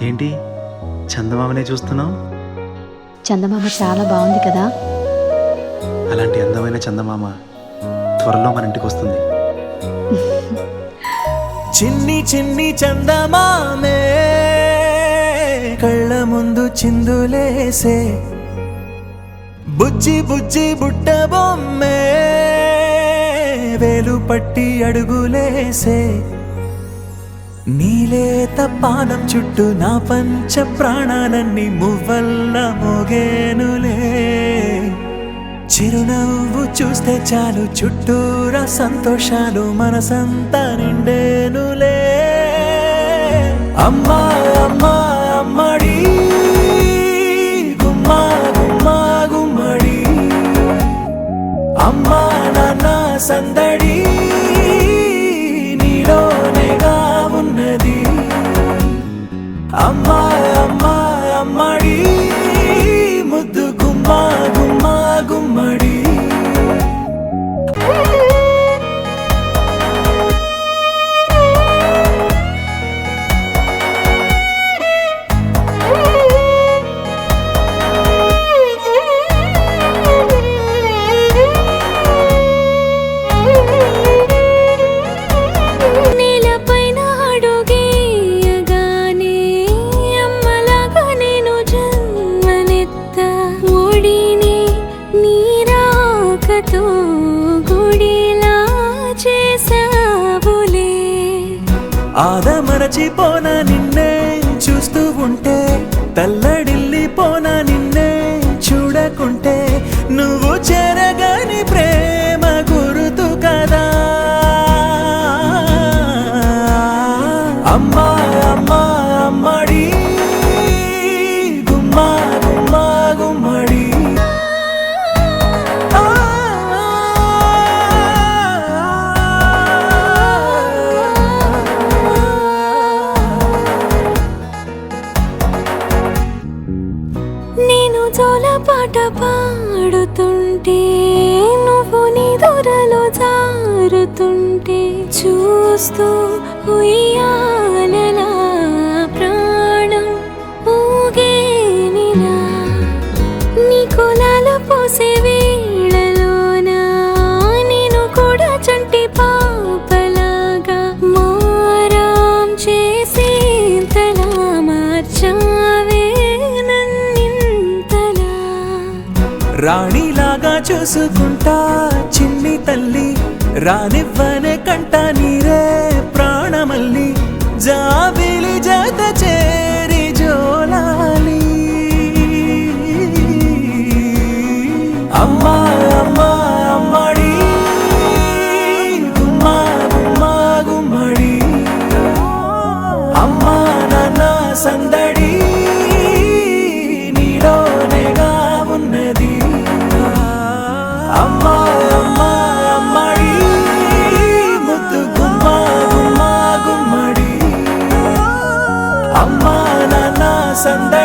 ఏంటి చందమామనే చూస్తున్నావు? చందమామ చాలా బాగుంది కదా. అలాంటి అందమైన చందమామ త్వరలో మన ఇంటికి వస్తుంది. చిన్ని చిన్ని చందమామే కళ్ళ ముందు చిందులేసే, బుజ్జి బుజ్జి బుట్ట బొమ్మే వేలు పట్టి అడుగులేసే, నీలేత పానం చుట్టూ నా పంచ ప్రాణాలన్నీ మువ్వల్ల మోగేనులే. చిరునవ్వు చూస్తే చాలు చుట్టూరా సంతోషాలు మనసంతా నిండేనులే. అమ్మా అమ్మా అమ్మడి గుమ్మా గుమ్మా గుమ్మడి, అమ్మా నాన్న సందడి నీలోనేగా ఉన్నది. అమ్మా అమ్మా అమ్మడి ముద్దు గుమ్మా గుమ్మా గుమ్మడి. ఆదమరచిపోనా నిన్నే చూస్తూ ఉంటే, తల్లడిల్లిపోనా నిన్నే చూడకుంటే, నువ్వు చెరగని ప్రేమ గురుతు కదా. అమ్మా అమ్మా అమ్మడి గుమ్మా గుమ్మా గుమ్మడి. పాట పాడుతుంటే, నువ్వు నీ దూరలో జారుతుంటే, చూస్తూ ఉయ్యాలలా ప్రాణం ఊగేనిలా. నీ కులాల పోసే వేళలోనా నేను కూడా చంటి పాపలాగా మారాం చేసేంతలా మార్చావే. రాణిలాగా చూసుకుంటా చిన్ని తల్లి, రానివ్వనే కంట నీరే ప్రాణమల్లి, జాబిలి జత చేరి జోలాలి. అమ్మా అమ్మా అమ్మడి గుమ్మా గుమ్మా గుమ్మడి, అమ్మా నాన్న సందడి నీలోనేగా ఉన్నది. అమ్మా అమ్మా అమ్మడి ముద్దు గుమ్మా గుమ్మా గుమ్మడి, అమ్మా నాన్న సందడి.